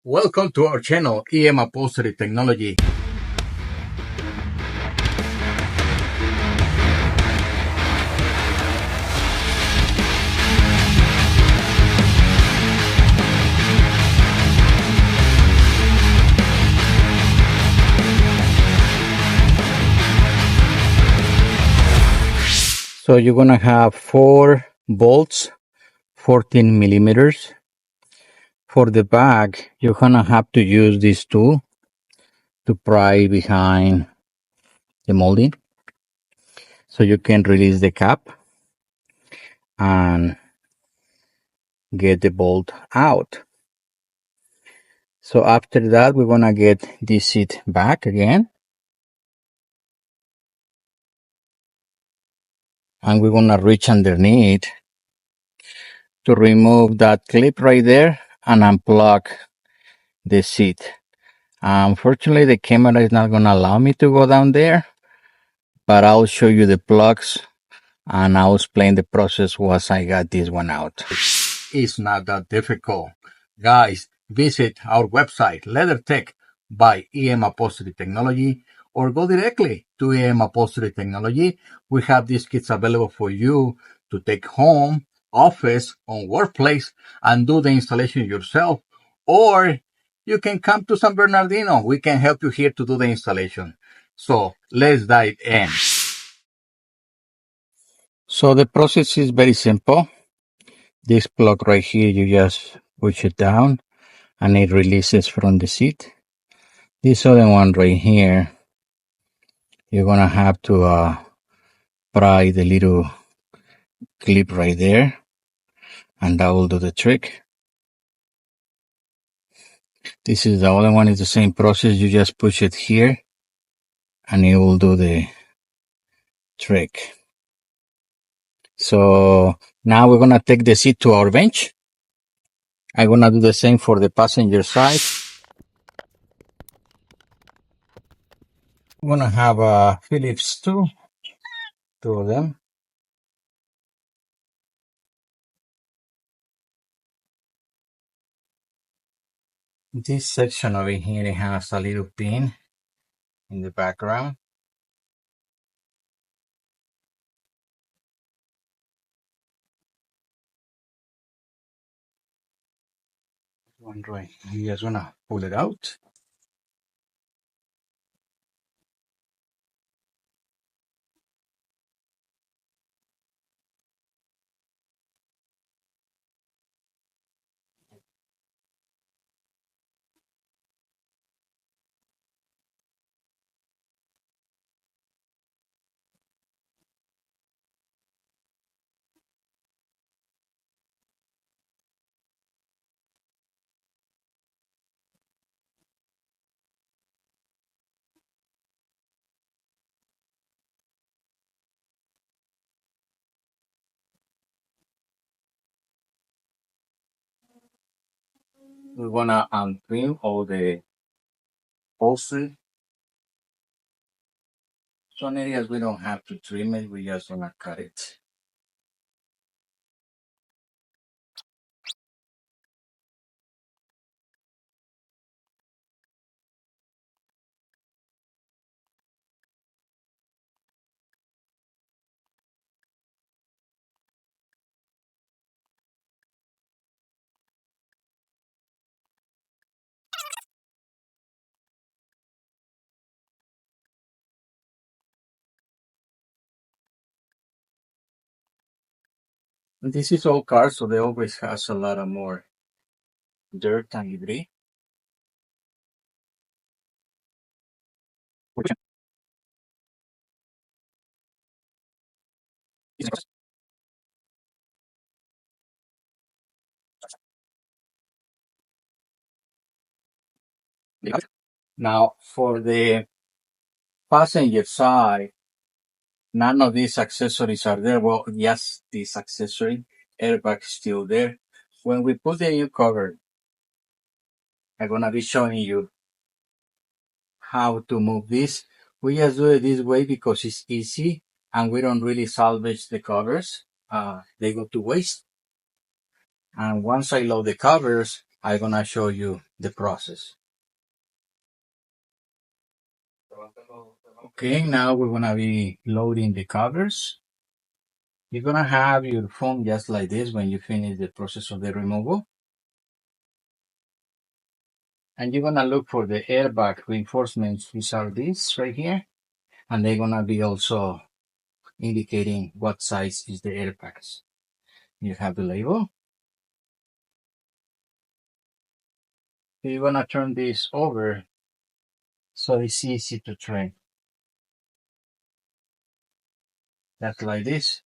Welcome to our channel, Upholstery Technology. So you're gonna have 4 bolts, 14 millimeters. For the back, you're gonna have to use this tool to pry behind the molding so you can release the cap and get the bolt out. So after that, we're gonna get this seat back again, and we're gonna reach underneath to remove that clip right there and unplug the seat. Unfortunately, the camera is not gonna allow me to go down there, but I'll show you the plugs and I'll explain the process once I got this one out. It's not that difficult. Guys, visit our website, LeatherTech by EM Upholstery Technology, or go directly to EM Upholstery Technology. We have these kits available for you to take home, office, or workplace and do the installation yourself. Or you can come to San Bernardino. We can help you here to do the installation. So let's dive in. So the process is very simple. This plug right here, you just push it down and it releases from the seat. This other one right here, you're gonna have to pry the little clip right there, and that will do the trick. This is the other one, is the same process. You just push it here and it will do the trick. So now we're gonna take the seat to our bench. I'm gonna do the same for the passenger side. I'm gonna have a Phillips two of them. This section over here, it has a little pin in the background. One right. You just wanna pull it out. We're gonna untrim all the upholstery. Some areas we don't have to trim it, we just gonna cut it. And this is all cars, so they always has a lot of more dirt and debris. Now for the passenger side, none of these accessories are there. Well, yes, this accessory, airbag is still there. When we put the new cover, I'm gonna be showing you how to move this. We just do it this way because it's easy and we don't really salvage the covers. They go to waste. And once I load the covers, I'm gonna show you the process. Okay, now we're gonna be loading the covers. You're gonna have your phone just like this when you finish the process of the removal. And you're gonna look for the airbag reinforcements, which are these right here. And they're gonna be also indicating what size is the airbags. You have the label. So you're gonna turn this over so it's easy to train. That's like this.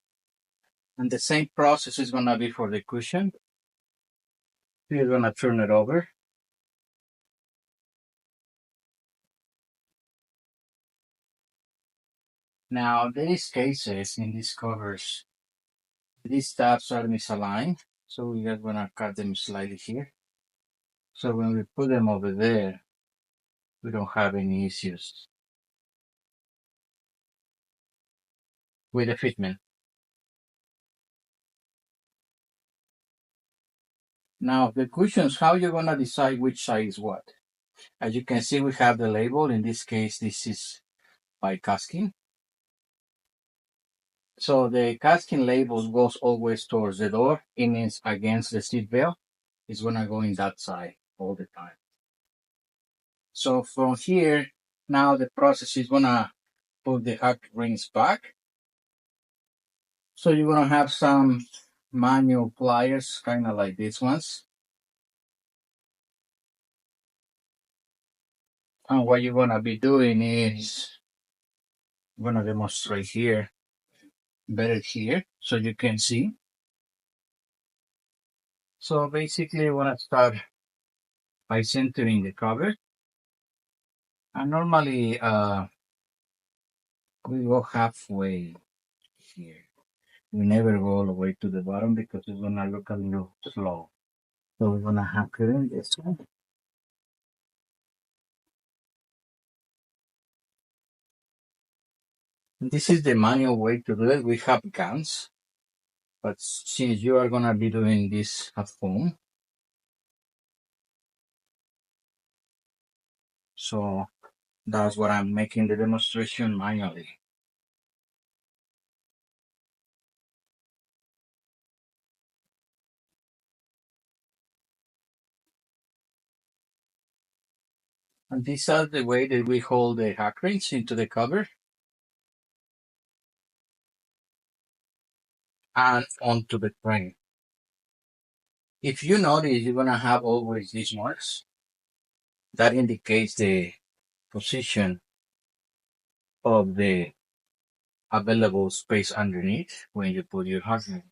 And the same process is gonna be for the cushion. So you're gonna turn it over. Now there is cases in these covers. These tabs are misaligned, so we are gonna cut them slightly here. So when we put them over there, we don't have any issues with the fitment. Now the cushions, how you're gonna decide which side is what? As you can see, we have the label. In this case, this is by Caskin. So the Caskin label goes always towards the door. It means against the seat belt. It's gonna go in that side all the time. So from here, now the process is gonna put the hack rings back. So you're gonna have some manual pliers, kind of like these ones. And what you're gonna be doing is, I'm gonna demonstrate here, better here, so you can see. So basically, I wanna start by centering the cover. And normally, we go halfway here. We never go all the way to the bottom because it's gonna look a little slow. So we're gonna have it in this one. And this is the manual way to do it. We have guns, but since you are gonna be doing this at home, so that's what I'm making the demonstration manually. And these are the way that we hold the hack rings into the cover and onto the frame. If you notice, you're gonna have always these marks. That indicates the position of the available space underneath when you put your hack ring.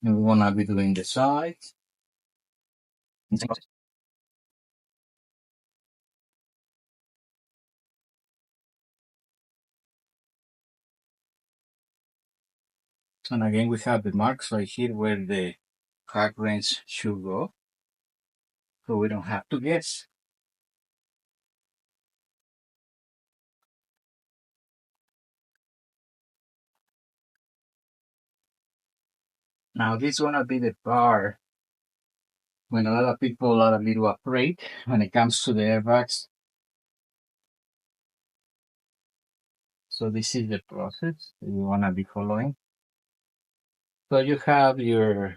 And we're gonna be doing the sides. And again, we have the marks right here where the hack rings should go, so we don't have to guess. Now this is gonna be the part when a lot of people are a little afraid when it comes to the airbags. So this is the process that you wanna be following. So you have your,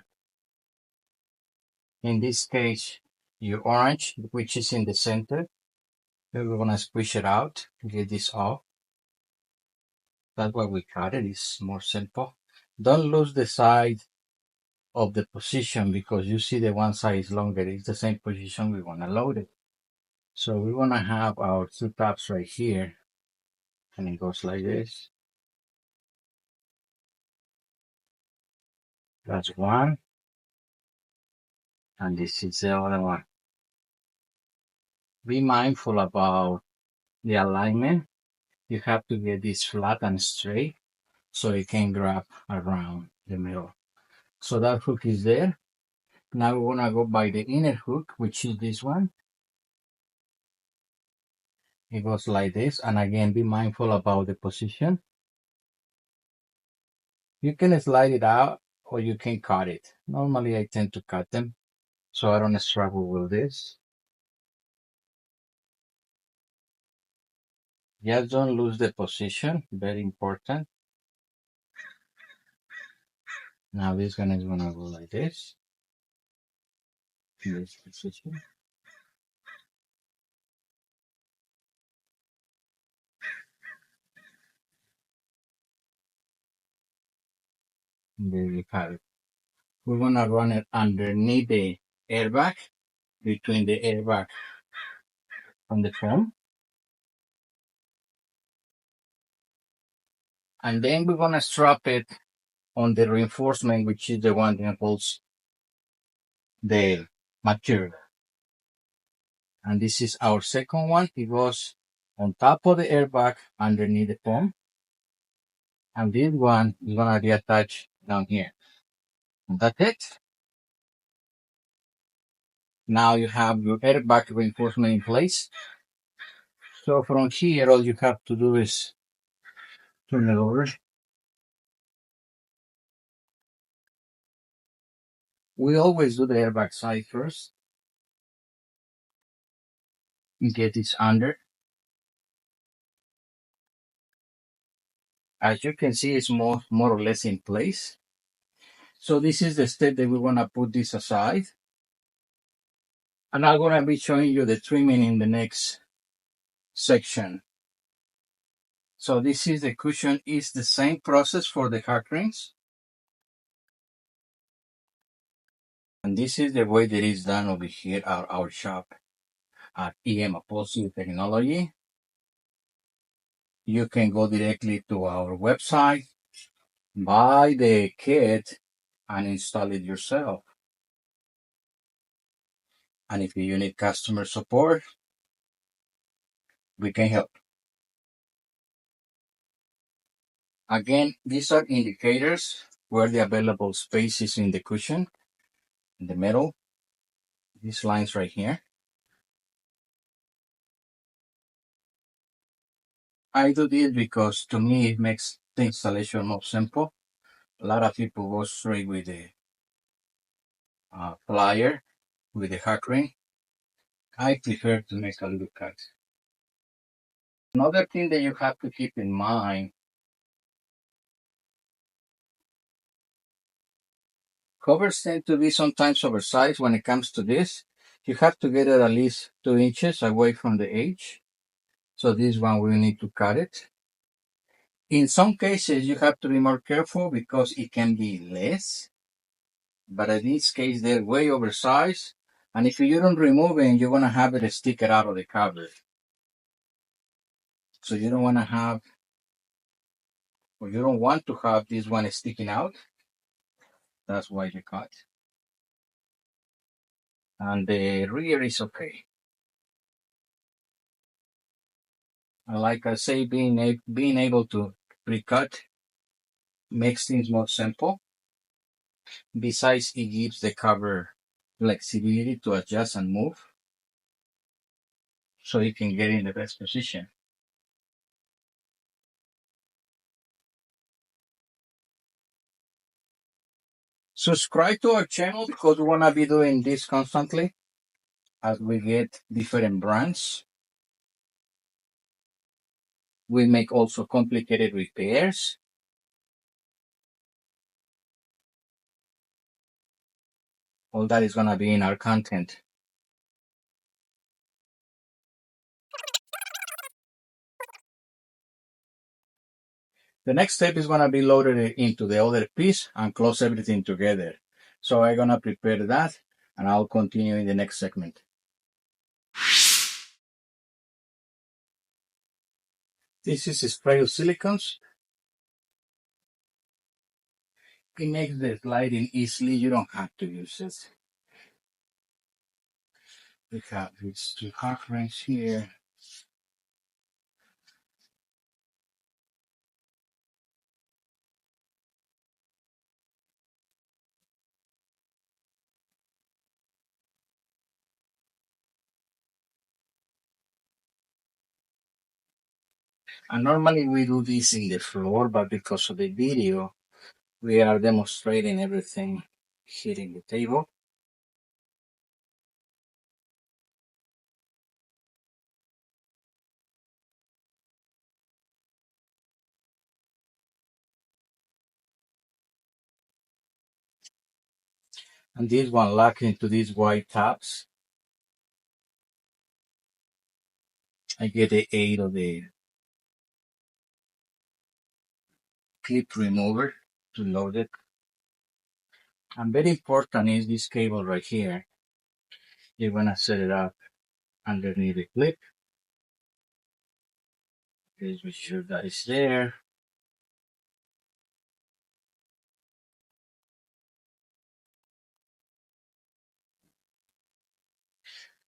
in this case, your orange, which is in the center. We're gonna squish it out to get this off. That's why we cut it. It's more simple. Don't lose the side of the position because you see the one side is longer. It's the same position we want to load it. So we want to have our two tabs right here, and it goes like this. That's one, and this is the other one. Be mindful about the alignment. You have to get this flat and straight so it can grab around the middle. So that hook is there. Now we want to go by the inner hook, which is this one. It goes like this, and again, be mindful about the position. You can slide it out or you can cut it. Normally I tend to cut them so I don't struggle with this. Just don't lose the position, very important. Now this one is gonna go like this. This position. There you have it. We're gonna run it underneath the airbag, between the airbag and the foam. And then we're gonna strap it on the reinforcement, which is the one that holds the material. And this is our second one. It goes on top of the airbag underneath the foam. And this one is gonna be attached down here. And that's it. Now you have your airbag reinforcement in place. So from here, all you have to do is turn it over. We always do the airbag side first. Get this under. As you can see, it's more or less in place. So this is the step that we want to put this aside. And I'm going to be showing you the trimming in the next section. So this is the cushion. It's the same process for the hack rings. And this is the way that it's done over here at our shop at Upholstery Technology. You can go directly to our website, buy the kit, and install it yourself. And if you need customer support, we can help. Again, these are indicators where the available space is in the cushion, in the middle. These lines right here. I do this because to me it makes the installation more simple. A lot of people go straight with the plier, with the hack ring. I prefer to make a little cut. Another thing that you have to keep in mind, covers tend to be sometimes oversized when it comes to this. You have to get it at least 2 inches away from the edge. So this one we need to cut it. In some cases, you have to be more careful because it can be less. But in this case, they're way oversized. And if you don't remove it, you're going to have it stick it out of the cover. So you don't want to have, or you don't want to have this one sticking out. That's why you cut. And the rear is okay. And like I say, being able to pre-cut makes things more simple. Besides, it gives the cover flexibility to adjust and move so you can get in the best position. Subscribe to our channel because we want to be doing this constantly as we get different brands. We make also complicated repairs. All that is going to be in our content. The next step is going to be loaded into the other piece and close everything together. So I'm going to prepare that and I'll continue in the next segment. This is a spray of silicones. It makes the sliding easily. You don't have to use it. We have these two half rings here. And normally we do this in the floor, but because of the video, We are demonstrating everything here in the table. And this one lock into these white tabs. I get the 8 of the clip remover to load it. And very important is this cable right here. You're gonna set it up underneath the clip. Please make sure that it's there.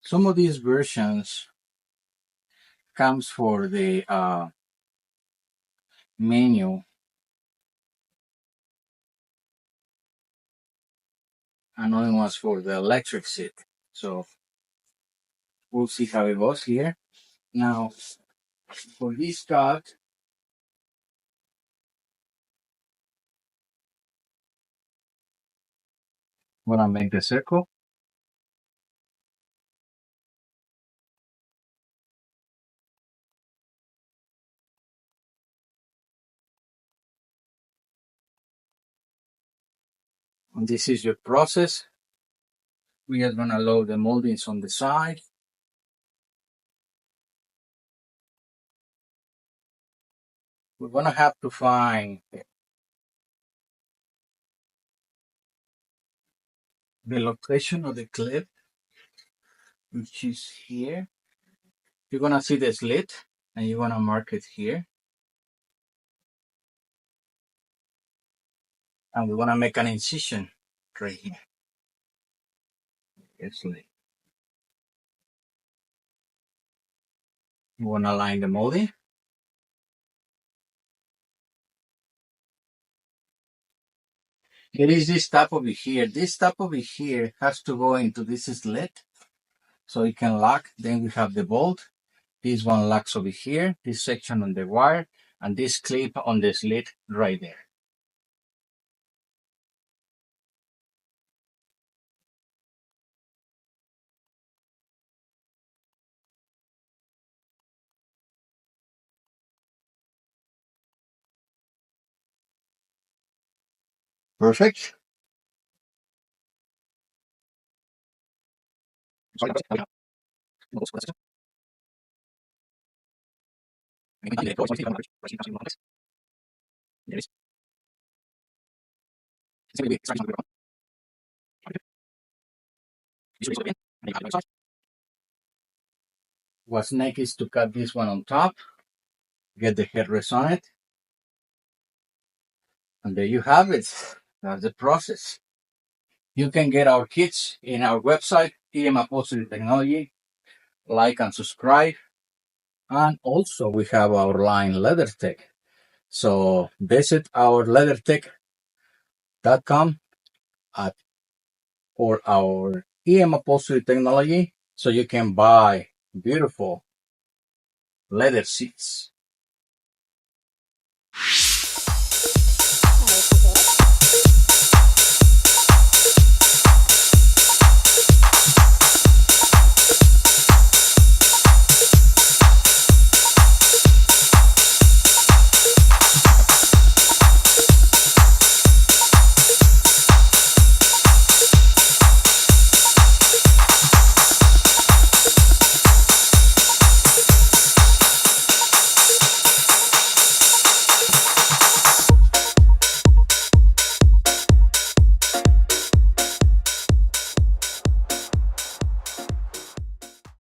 Some of these versions comes for the menu, another one's for the electric seat. So we'll see how it goes here. Now, for this cut, I'm gonna make the circle. And this is your process. We are gonna load the moldings on the side. We're gonna have to find the location of the clip, which is here. You're gonna see the slit, and you're gonna mark it here. And we're gonna make an incision right here. Slit. You wanna align the molding. There is this tab over here. This tab over here has to go into this slit so it can lock. Then we have the bolt. This one locks over here, this section on the wire, and this clip on the slit right there. Perfect. What's next is to cut this one on top, get the headrest on it, and there you have it. That's the process. You can get our kits in our website, Upholstery Technology. Like and subscribe. And also we have our line LeatherTech. So visit our leathertech.com at or our Upholstery Technology so you can buy beautiful leather seats.